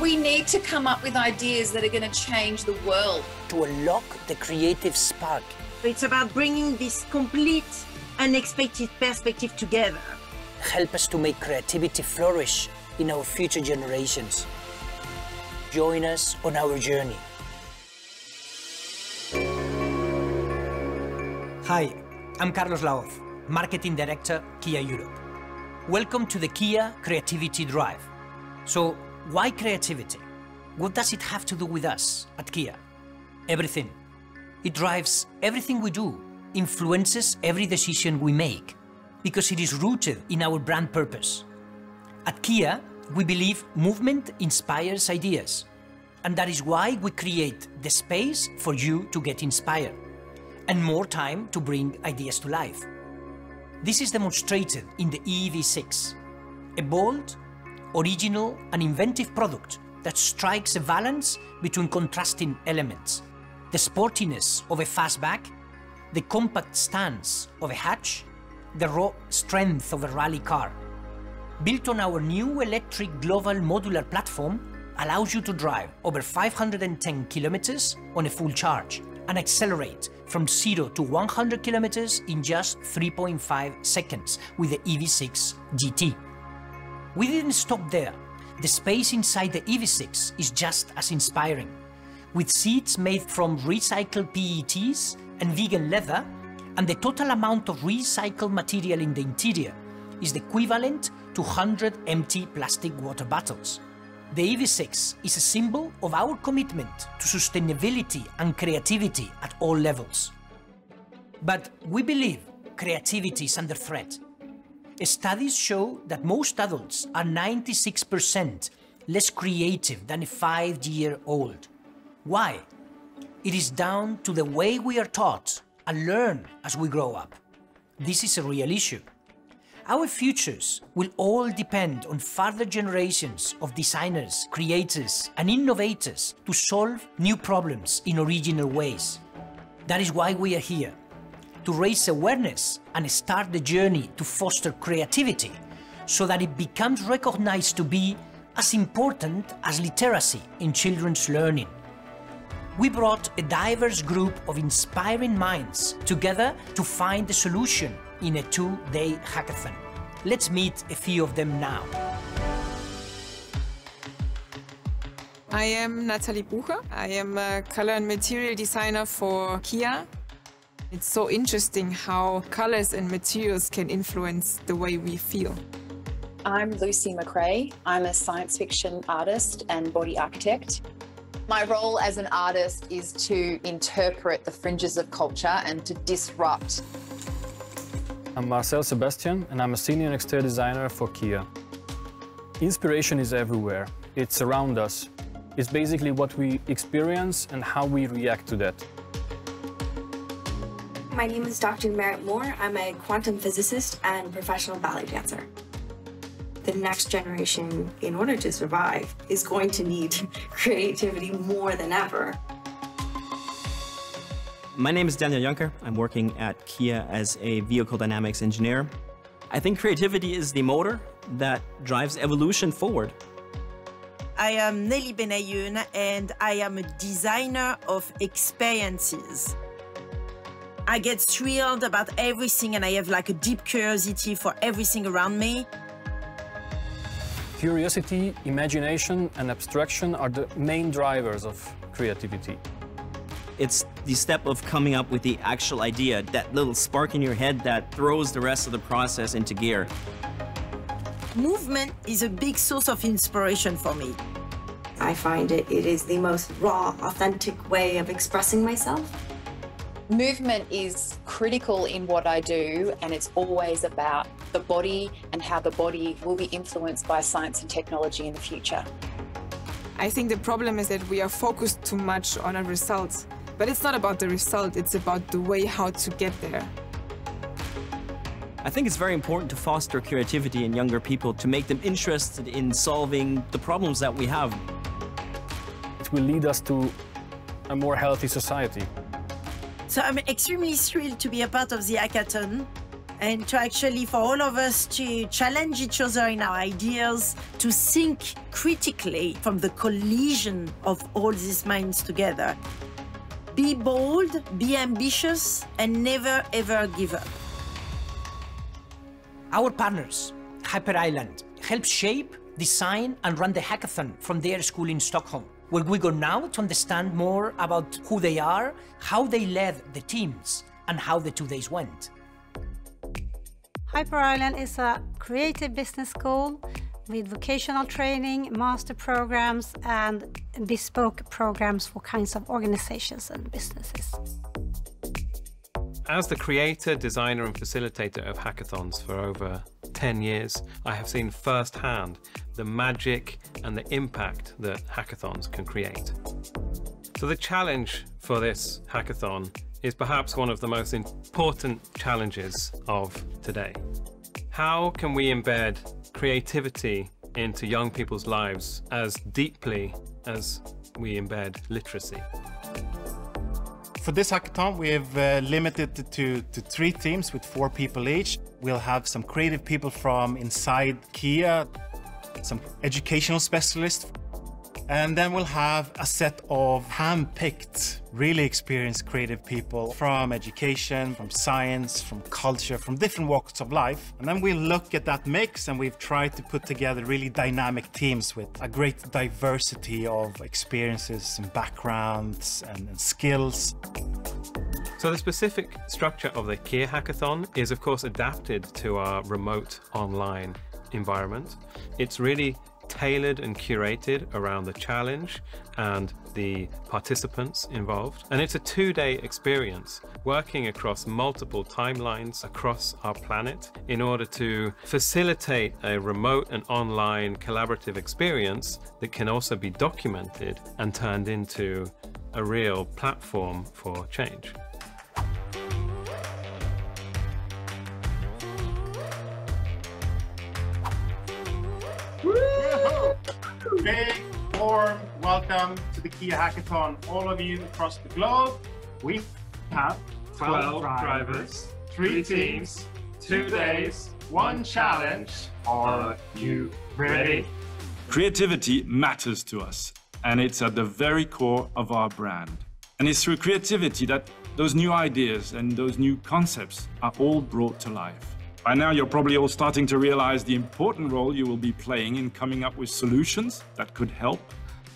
We need to come up with ideas that are going to change the world. To unlock the creative spark. It's about bringing this complete, unexpected perspective together. Help us to make creativity flourish in our future generations. Join us on our journey. Hi, I'm Carlos Laoz, Marketing Director, Kia Europe. Welcome to the Kia Creativity Drive. So, why creativity? What does it have to do with us at Kia? Everything. It drives everything we do, influences every decision we make, because it is rooted in our brand purpose. At Kia, we believe movement inspires ideas, and that is why we create the space for you to get inspired, and more time to bring ideas to life. This is demonstrated in the EV6, a bold, original and inventive product that strikes a balance between contrasting elements. The sportiness of a fastback, the compact stance of a hatch, the raw strength of a rally car. Built on our new electric global modular platform, allows you to drive over 510 kilometers on a full charge and accelerate from 0 to 100 kilometers in just 3.5 seconds with the EV6 GT. We didn't stop there. The space inside the EV6 is just as inspiring. With seats made from recycled PETs and vegan leather, and the total amount of recycled material in the interior is the equivalent to 100 empty plastic water bottles. The EV6 is a symbol of our commitment to sustainability and creativity at all levels. But we believe creativity is under threat. Studies show that most adults are 96% less creative than a 5-year-old. Why? It is down to the way we are taught and learn as we grow up. This is a real issue. Our futures will all depend on further generations of designers, creators, and innovators to solve new problems in original ways. That is why we are here, to raise awareness and start the journey to foster creativity so that it becomes recognized to be as important as literacy in children's learning. We brought a diverse group of inspiring minds together to find a solution in a 2-day hackathon. Let's meet a few of them now. I am Nathalie Bucher. I am a color and material designer for Kia. It's so interesting how colors and materials can influence the way we feel. I'm Lucy McRae. I'm a science fiction artist and body architect. My role as an artist is to interpret the fringes of culture and to disrupt. I'm Marcel Sebastian and I'm a senior exterior designer for Kia. Inspiration is everywhere. It's around us. It's basically what we experience and how we react to that. My name is Dr. Merritt Moore. I'm a quantum physicist and professional ballet dancer. The next generation, in order to survive, is going to need creativity more than ever. My name is Daniel Juncker. I'm working at Kia as a vehicle dynamics engineer. I think creativity is the motor that drives evolution forward. I am Nelly Benayoun and I am a designer of experiences. I get thrilled about everything and I have like a deep curiosity for everything around me. Curiosity, imagination, and abstraction are the main drivers of creativity. It's the step of coming up with the actual idea, that little spark in your head that throws the rest of the process into gear. Movement is a big source of inspiration for me. I find it is the most raw, authentic way of expressing myself. Movement is critical in what I do, and it's always about the body and how the body will be influenced by science and technology in the future. I think the problem is that we are focused too much on a result. But it's not about the result, it's about the way how to get there. I think it's very important to foster creativity in younger people, to make them interested in solving the problems that we have. It will lead us to a more healthy society. So I'm extremely thrilled to be a part of the hackathon. and to actually, for all of us to challenge each other in our ideas, to think critically from the collision of all these minds together. Be bold, be ambitious, and never ever give up. Our partners, Hyper Island, help shape, design, and run the hackathon from their school in Stockholm, where we go now to understand more about who they are, how they led the teams, and how the 2 days went. Hyper Island is a creative business school with vocational training, master programs, and bespoke programs for kinds of organizations and businesses. As the creator, designer, and facilitator of hackathons for over 10 years, I have seen firsthand the magic and the impact that hackathons can create. So the challenge for this hackathon is perhaps one of the most important challenges of today. How can we embed creativity into young people's lives as deeply as we embed literacy? For this hackathon, we've limited it to 3 teams with 4 people each. We'll have some creative people from inside Kia, some educational specialists, and then we'll have a set of hand-picked, really experienced creative people from education, from science, from culture, from different walks of life. And then we look at that mix, and we've tried to put together really dynamic teams with a great diversity of experiences and backgrounds and skills. So the specific structure of the Kia Hackathon is of course adapted to our remote online environment. It's really tailored and curated around the challenge and the participants involved. And it's a 2-day experience working across multiple timelines across our planet in order to facilitate a remote and online collaborative experience that can also be documented and turned into a real platform for change. Big, warm welcome to the Kia Hackathon, all of you across the globe. We have 12 drivers, 3 teams, 2 days, 1 challenge. Are you ready? Creativity matters to us, and it's at the very core of our brand. And it's through creativity that those new ideas and those new concepts are all brought to life. By now, you're probably all starting to realize the important role you will be playing in coming up with solutions that could help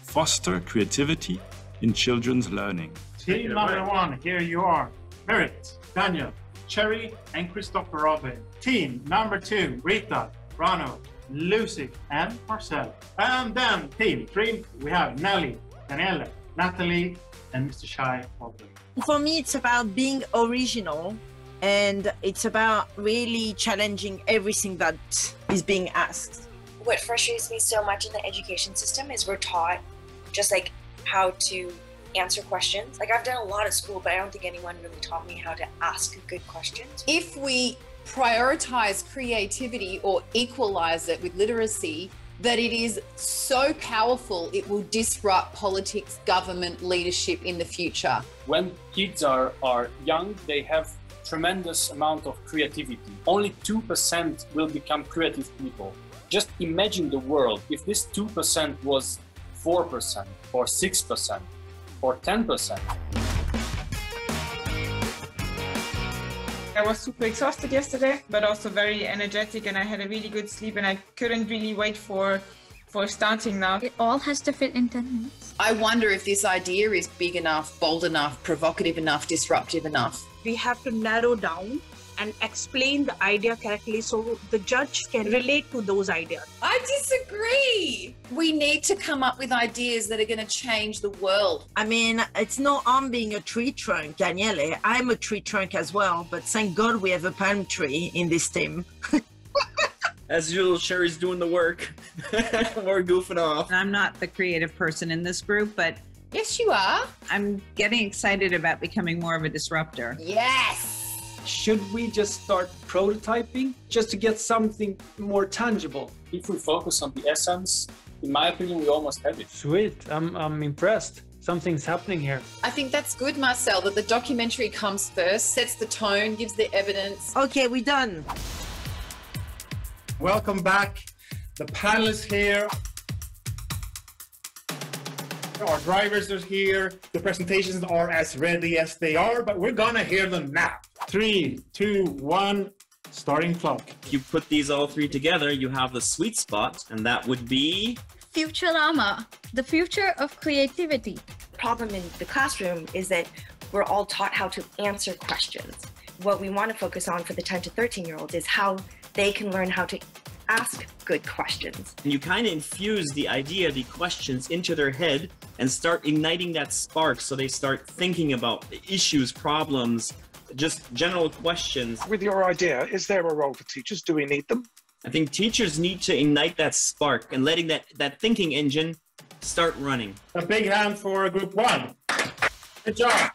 foster creativity in children's learning. Team number 1, here you are. Merit, Daniel, Cherry, and Christopher Robin. Team number 2, Rita, Rano, Lucy, and Marcel. And then team 3, we have Nelly, Daniela, Natalie, and Mr. Shai. For me, it's about being original, and it's about really challenging everything that is being asked. What frustrates me so much in the education system is we're taught just like how to answer questions. Like I've done a lot of school, but I don't think anyone really taught me how to ask good questions. If we prioritize creativity or equalize it with literacy, that it is so powerful it will disrupt politics, government, leadership in the future. When kids are young, they have tremendous amount of creativity. Only 2% will become creative people. Just imagine the world if this 2% was 4% or 6% or 10%. I was super exhausted yesterday, but also very energetic, and I had a really good sleep, and I couldn't really wait for starting now. It all has to fit in 10 minutes. I wonder if this idea is big enough, bold enough, provocative enough, disruptive enough. We have to narrow down and explain the idea correctly so the judge can relate to those ideas. I disagree. We need to come up with ideas that are going to change the world. I mean, it's no harm being a tree trunk, Daniele. I'm a tree trunk as well, but thank God we have a palm tree in this team. As usual, Sherry's doing the work. We're goofing off. I'm not the creative person in this group, but yes, you are. I'm getting excited about becoming more of a disruptor. Yes. Should we just start prototyping just to get something more tangible? If we focus on the essence, in my opinion, we almost have it. Sweet, I'm impressed. Something's happening here. I think that's good, Marcel, that the documentary comes first, sets the tone, gives the evidence. Okay, we're done. Welcome back. The panel is here. Our drivers are here. The presentations are as ready as they are, but we're gonna hear them now. 3, 2, 1, starting clock. If you put these all three together, you have the sweet spot, and that would be... Futurama, the future of creativity. The problem in the classroom is that we're all taught how to answer questions. What we want to focus on for the 10 to 13-year-olds is how they can learn how to ask good questions. And you kind of infuse the idea, the questions into their head and start igniting that spark so they start thinking about issues, problems, just general questions. With your idea, is there a role for teachers? Do we need them? I think teachers need to ignite that spark and letting that thinking engine start running. A big hand for group 1. Good job.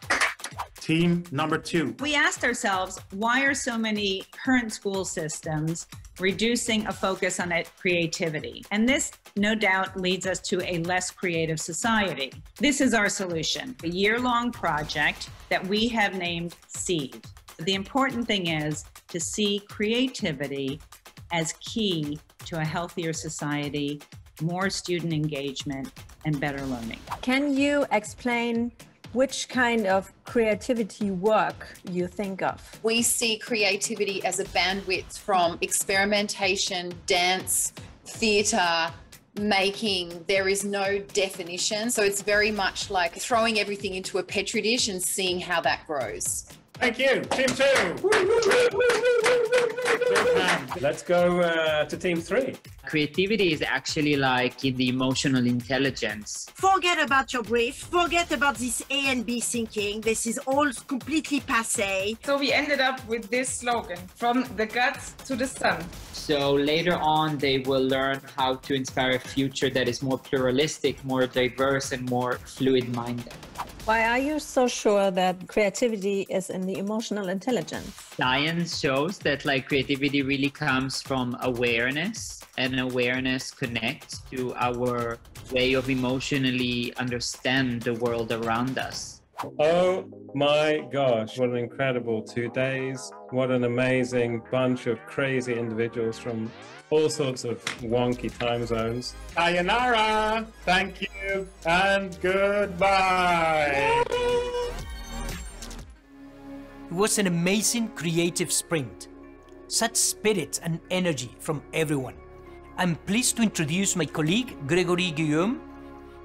Team number 2. We asked ourselves, why are so many current school systems reducing a focus on creativity? And this, no doubt, leads us to a less creative society. This is our solution, a year-long project that we have named SEED. The important thing is to see creativity as key to a healthier society, more student engagement, and better learning. Can you explain which kind of creativity work you think of? We see creativity as a bandwidth from experimentation, dance, theatre, making. There is no definition. So it's very much like throwing everything into a petri dish and seeing how that grows. Thank you, Team 2. Let's go to Team 3. Creativity is actually like in the emotional intelligence. Forget about your brief. Forget about this A and B thinking. This is all completely passé. So we ended up with this slogan, from the guts to the sun. So later on, they will learn how to inspire a future that is more pluralistic, more diverse, and more fluid-minded. Why are you so sure that creativity is in the emotional intelligence? Science shows that creativity really comes from awareness, and awareness connects to our way of emotionally understand the world around us. Oh my gosh, what an incredible 2 days. What an amazing bunch of crazy individuals from all sorts of wonky time zones. Sayonara, thank you, and goodbye. It was an amazing creative sprint. Such spirit and energy from everyone. I'm pleased to introduce my colleague Gregory Guillaume,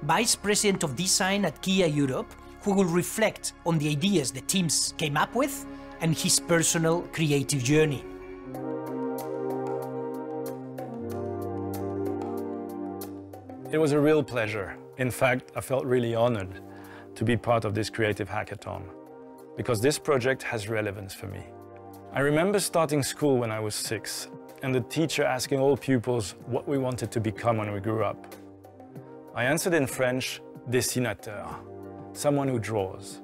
Vice President of Design at Kia Europe, who will reflect on the ideas the teams came up with and his personal creative journey. It was a real pleasure. In fact, I felt really honored to be part of this creative hackathon, because this project has relevance for me. I remember starting school when I was 6, and the teacher asking all pupils what we wanted to become when we grew up. I answered in French, dessinateur, someone who draws,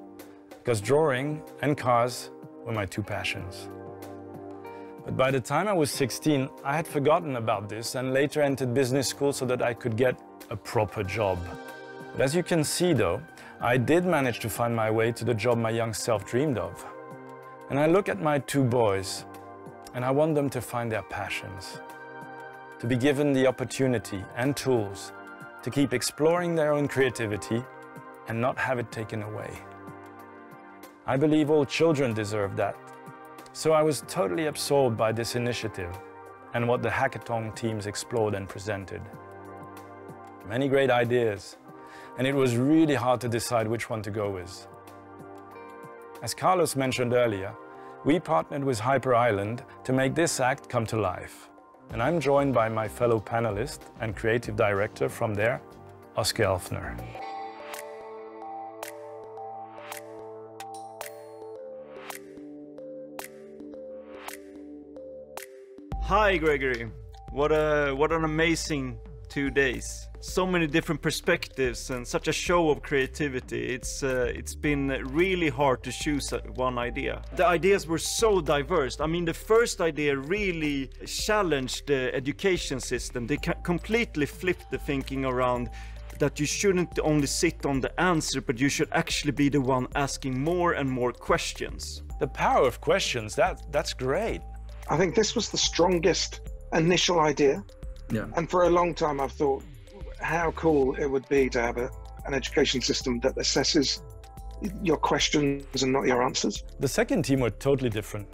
because drawing and cars were my 2 passions. But by the time I was 16, I had forgotten about this and later entered business school so that I could get a proper job. But as you can see though, I did manage to find my way to the job my young self dreamed of. And I look at my 2 boys, and I want them to find their passions, to be given the opportunity and tools to keep exploring their own creativity and not have it taken away. I believe all children deserve that. So I was totally absorbed by this initiative and what the hackathon teams explored and presented. Many great ideas, and it was really hard to decide which one to go with. As Carlos mentioned earlier, we partnered with Hyper Island to make this act come to life. And I'm joined by my fellow panelist and creative director from there, Oscar Elfner. Hi, Gregory. What an amazing 2 days. So many different perspectives and such a show of creativity. It's been really hard to choose one idea. The ideas were so diverse. I mean, the first idea really challenged the education system. They completely flipped the thinking around that you shouldn't only sit on the answer, but you should actually be the one asking more and more questions. The power of questions, that's great. I think this was the strongest initial idea. Yeah. And for a long time, I've thought how cool it would be to have an education system that assesses your questions and not your answers. The second team were totally different.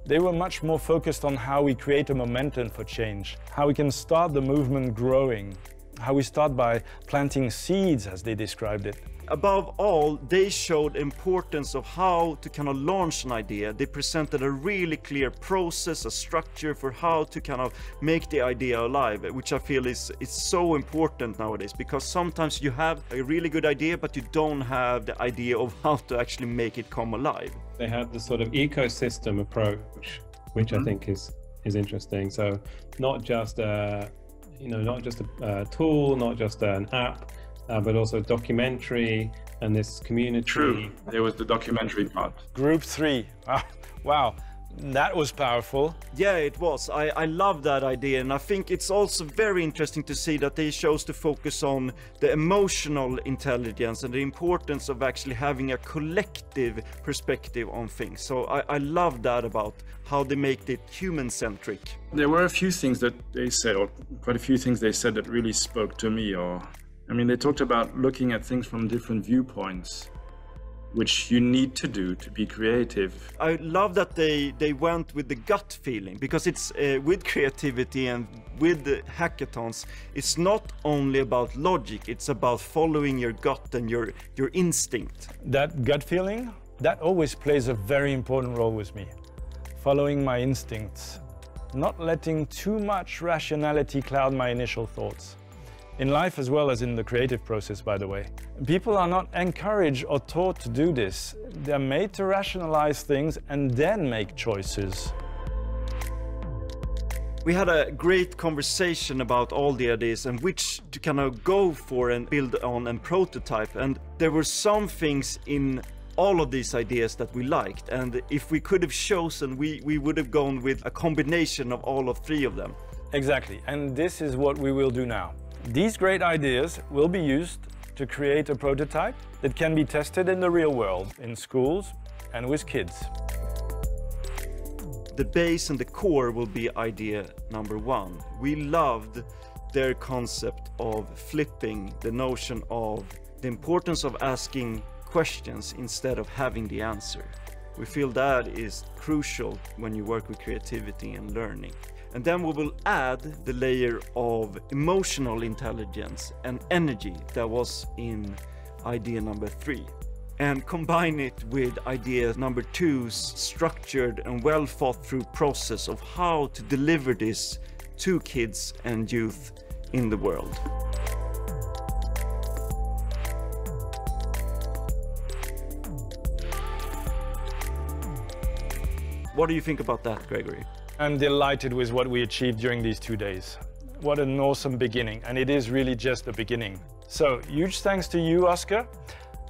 They were much more focused on how we create a momentum for change, how we can start the movement growing, how we start by planting seeds, as they described it. Above all, they showed the importance of how to kind of launch an idea. They presented a really clear process, a structure for how to kind of make the idea alive, which I feel is so important nowadays, because sometimes you have a really good idea, but you don't have the idea of how to actually make it come alive. They have the sort of ecosystem approach, which I think is interesting. So not just a tool, not just an app, but also documentary and this community. True, there was the documentary part. Group 3, wow, that was powerful. Yeah, it was. I love that idea, and I think it's also very interesting to see that they chose to focus on the emotional intelligence and the importance of actually having a collective perspective on things. So I love that about how they make it human-centric. There were a few things that they said, or quite a few things they said that really spoke to me. They talked about looking at things from different viewpoints, which you need to do to be creative. I love that they went with the gut feeling, because it's with creativity and with the hackathons, it's not only about logic, it's about following your gut and your instinct. That gut feeling, that always plays a very important role with me. Following my instincts, not letting too much rationality cloud my initial thoughts. In life as well as in the creative process, by the way. People are not encouraged or taught to do this. They're made to rationalize things and then make choices. We had a great conversation about all the ideas and which to kind of go for and build on and prototype. And there were some things in all of these ideas that we liked. And if we could have chosen, we would have gone with a combination of all of 3 of them. Exactly. And this is what we will do now. These great ideas will be used to create a prototype that can be tested in the real world, in schools and with kids. The base and the core will be idea number 1. We loved their concept of flipping the notion of the importance of asking questions instead of having the answer. We feel that is crucial when you work with creativity and learning. And then we will add the layer of emotional intelligence and energy that was in idea number 3. And combine it with idea number 2's structured and well thought through process of how to deliver this to kids and youth in the world. What do you think about that, Gregory? I'm delighted with what we achieved during these 2 days. What an awesome beginning, and it is really just the beginning. So, huge thanks to you, Oscar,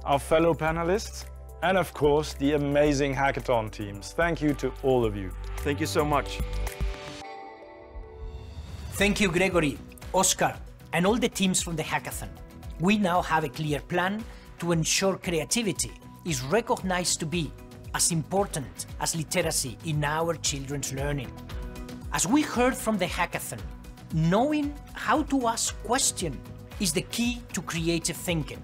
our fellow panelists, and of course, the amazing Hackathon teams. Thank you to all of you. Thank you so much. Thank you, Gregory, Oscar, and all the teams from the Hackathon. We now have a clear plan to ensure creativity is recognized to be as important as literacy in our children's learning. As we heard from the Hackathon, knowing how to ask questions is the key to creative thinking.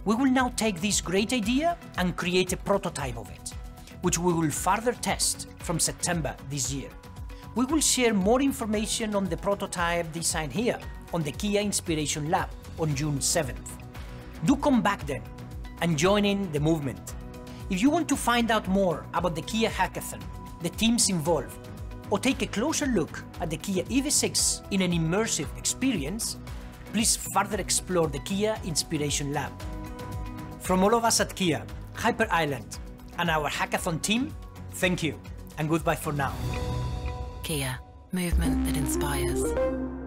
We will now take this great idea and create a prototype of it, which we will further test from September this year. We will share more information on the prototype design here on the Kia Inspiration Lab on June 7th. Do come back then and join in the movement. If you want to find out more about the Kia Hackathon, the teams involved, or take a closer look at the Kia EV6 in an immersive experience, please further explore the Kia Inspiration Lab. From all of us at Kia, Hyper Island, and our Hackathon team, thank you and goodbye for now. Kia, movement that inspires.